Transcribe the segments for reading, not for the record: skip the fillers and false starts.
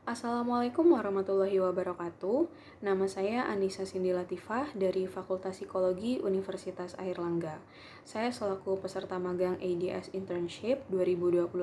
Assalamualaikum warahmatullahi wabarakatuh. Nama saya Anissa Cindy Latifah dari Fakultas Psikologi Universitas Airlangga. Saya selaku peserta magang ADS Internship 2025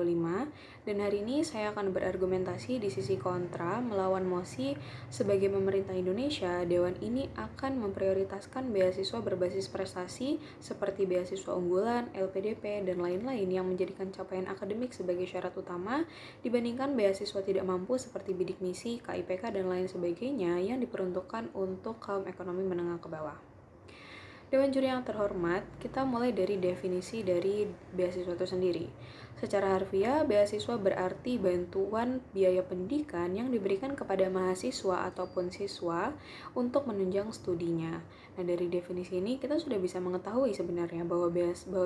dan hari ini saya akan berargumentasi di sisi kontra melawan mosi sebagai pemerintah Indonesia. Dewan ini akan memprioritaskan beasiswa berbasis prestasi seperti beasiswa unggulan, LPDP, dan lain-lain yang menjadikan capaian akademik sebagai syarat utama dibandingkan beasiswa tidak mampu seperti bidik misi, KIPK, dan lain sebagainya yang diperuntukkan untuk kaum ekonomi menengah ke bawah. Dewan juri yang terhormat, kita mulai dari definisi dari beasiswa itu sendiri. Secara harfiah, beasiswa berarti bantuan biaya pendidikan yang diberikan kepada mahasiswa ataupun siswa untuk menunjang studinya. Nah, dari definisi ini kita sudah bisa mengetahui sebenarnya bahwa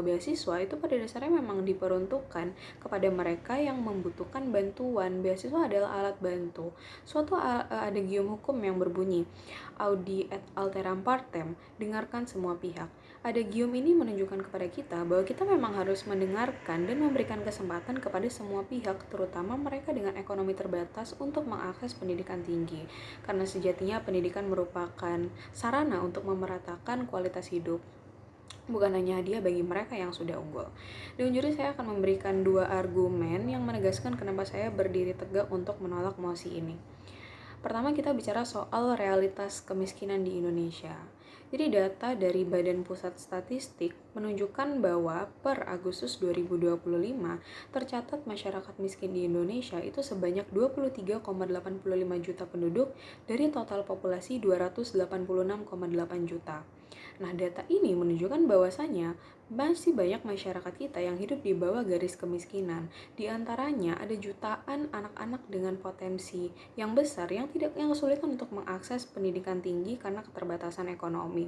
beasiswa itu pada dasarnya memang diperuntukkan kepada mereka yang membutuhkan bantuan. Beasiswa adalah alat bantu. Suatu adegium hukum yang berbunyi, Audi et alteram partem, dengarkan semua pihak. Adegium ini menunjukkan kepada kita bahwa kita memang harus mendengarkan dan memberikan kesempatan kepada semua pihak, terutama mereka dengan ekonomi terbatas untuk mengakses pendidikan tinggi. Karena sejatinya pendidikan merupakan sarana untuk memeratakan kualitas hidup, bukan hanya hadiah bagi mereka yang sudah unggul. Di juri saya akan memberikan dua argumen yang menegaskan kenapa saya berdiri tegak untuk menolak mosi ini. Pertama, kita bicara soal realitas kemiskinan di Indonesia. Jadi data dari Badan Pusat Statistik menunjukkan bahwa per Agustus 2025 tercatat masyarakat miskin di Indonesia itu sebanyak 23,85 juta penduduk dari total populasi 286,8 juta. Nah, data ini menunjukkan bahwasannya masih banyak masyarakat kita yang hidup di bawah garis kemiskinan. Di antaranya ada jutaan anak-anak dengan potensi yang besar yang kesulitan untuk mengakses pendidikan tinggi karena keterbatasan ekonomi.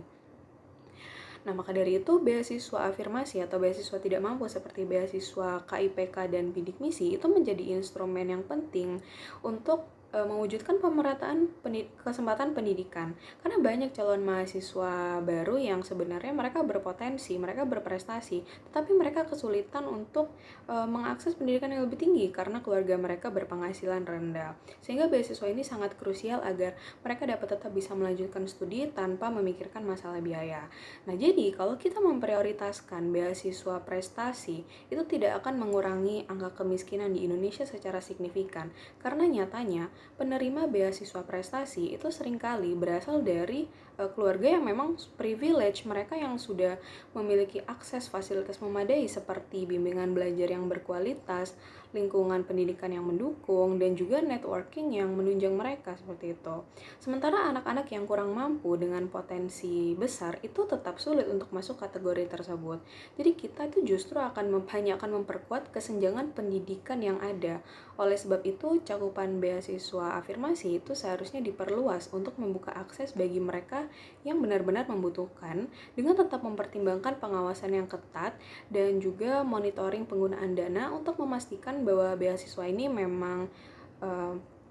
Nah, maka dari itu beasiswa afirmasi atau beasiswa tidak mampu seperti beasiswa KIPK dan bidik misi itu menjadi instrumen yang penting untuk mewujudkan pemerataan kesempatan pendidikan. Karena banyak calon mahasiswa baru yang sebenarnya mereka berpotensi, mereka berprestasi, tetapi mereka kesulitan untuk mengakses pendidikan yang lebih tinggi karena keluarga mereka berpenghasilan rendah. Sehingga beasiswa ini sangat krusial agar mereka dapat tetap bisa melanjutkan studi tanpa memikirkan masalah biaya. Nah, jadi kalau kita memprioritaskan beasiswa prestasi, itu tidak akan mengurangi angka kemiskinan di Indonesia secara signifikan. Karena nyatanya, penerima beasiswa prestasi itu seringkali berasal dari keluarga yang memang privilege, mereka yang sudah memiliki akses fasilitas memadai seperti bimbingan belajar yang berkualitas, lingkungan pendidikan yang mendukung, dan juga networking yang menunjang mereka seperti itu. Sementara anak-anak yang kurang mampu dengan potensi besar itu tetap sulit untuk masuk kategori tersebut. Jadi kita itu justru hanya akan memperkuat kesenjangan pendidikan yang ada. Oleh sebab itu, cakupan beasiswa afirmasi itu seharusnya diperluas untuk membuka akses bagi mereka yang benar-benar membutuhkan dengan tetap mempertimbangkan pengawasan yang ketat dan juga monitoring penggunaan dana untuk memastikan bahwa beasiswa ini memang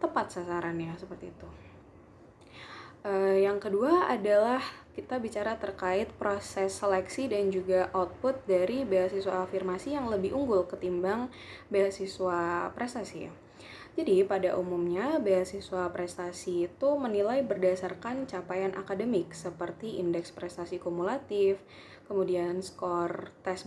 tepat sasarannya seperti itu. Yang kedua adalah kita bicara terkait proses seleksi dan juga output dari beasiswa afirmasi yang lebih unggul ketimbang beasiswa prestasi ya. Jadi pada umumnya beasiswa prestasi itu menilai berdasarkan capaian akademik seperti indeks prestasi kumulatif, kemudian skor tes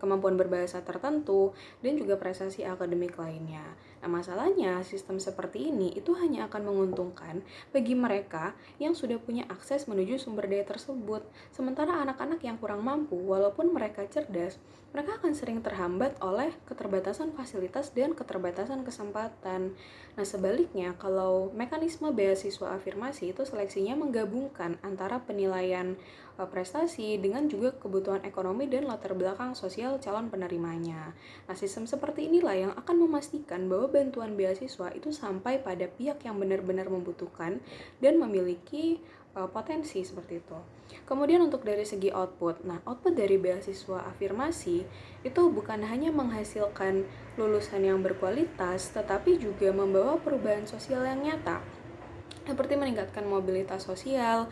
kemampuan berbahasa tertentu, dan juga prestasi akademik lainnya. Nah, masalahnya sistem seperti ini itu hanya akan menguntungkan bagi mereka yang sudah punya akses menuju sumber daya tersebut. Sementara anak-anak yang kurang mampu, walaupun mereka cerdas, mereka akan sering terhambat oleh keterbatasan fasilitas dan keterbatasan kesempatan. Nah, sebaliknya, kalau mekanisme beasiswa afirmasi itu seleksinya menggabungkan antara penilaian prestasi dengan juga kebutuhan ekonomi dan latar belakang sosial calon penerimanya. Nah, sistem seperti inilah yang akan memastikan bahwa bantuan beasiswa itu sampai pada pihak yang benar-benar membutuhkan dan memiliki potensi seperti itu. Kemudian untuk dari segi output, nah output dari beasiswa afirmasi itu bukan hanya menghasilkan lulusan yang berkualitas, tetapi juga membawa perubahan sosial yang nyata, seperti meningkatkan mobilitas sosial,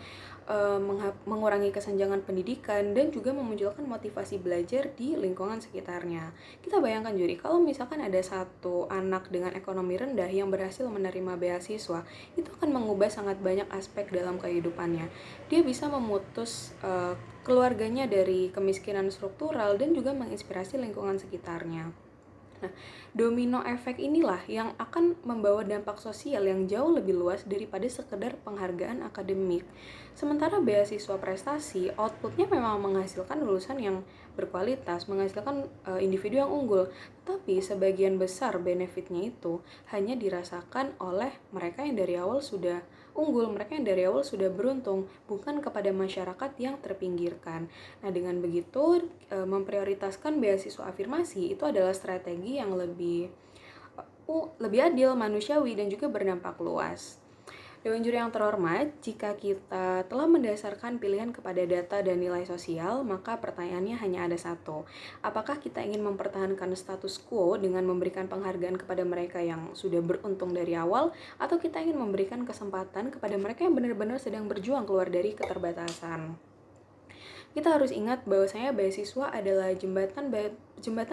mengurangi kesenjangan pendidikan, dan juga memunculkan motivasi belajar di lingkungan sekitarnya. Kita bayangkan Juri, kalau misalkan ada satu anak dengan ekonomi rendah yang berhasil menerima beasiswa, itu akan mengubah sangat banyak aspek dalam kehidupannya. Dia bisa memutus keluarganya dari kemiskinan struktural dan juga menginspirasi lingkungan sekitarnya. Nah, domino efek inilah yang akan membawa dampak sosial yang jauh lebih luas daripada sekedar penghargaan akademik. Sementara beasiswa prestasi, outputnya memang menghasilkan lulusan yang berkualitas, menghasilkan individu yang unggul, tapi sebagian besar benefitnya itu hanya dirasakan oleh mereka yang dari awal sudah unggul, mereka yang dari awal sudah beruntung, bukan kepada masyarakat yang terpinggirkan. Nah, dengan begitu, memprioritaskan beasiswa afirmasi itu adalah strategi yang lebih adil, manusiawi, dan juga berdampak luas. Dewan juri yang terhormat, jika kita telah mendasarkan pilihan kepada data dan nilai sosial, maka pertanyaannya hanya ada satu. Apakah kita ingin mempertahankan status quo dengan memberikan penghargaan kepada mereka yang sudah beruntung dari awal, atau kita ingin memberikan kesempatan kepada mereka yang benar-benar sedang berjuang keluar dari keterbatasan? Kita harus ingat bahwasanya beasiswa adalah jembatan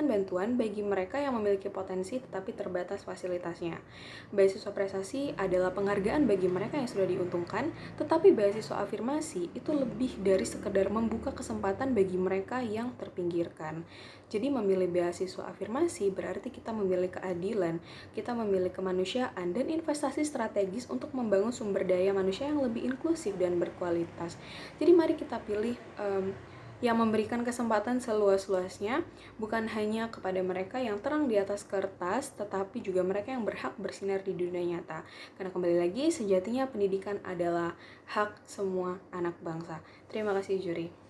bantuan bagi mereka yang memiliki potensi tetapi terbatas fasilitasnya. Beasiswa prestasi adalah penghargaan bagi mereka yang sudah diuntungkan, tetapi beasiswa afirmasi itu lebih dari sekedar membuka kesempatan bagi mereka yang terpinggirkan. Jadi memilih beasiswa afirmasi berarti kita memilih keadilan, kita memilih kemanusiaan, dan investasi strategis untuk membangun sumber daya manusia yang lebih inklusif dan berkualitas. Jadi mari kita pilih yang memberikan kesempatan seluas-luasnya, bukan hanya kepada mereka yang terang di atas kertas, tetapi juga mereka yang berhak bersinar di dunia nyata. Karena kembali lagi, sejatinya pendidikan adalah hak semua anak bangsa. Terima kasih juri.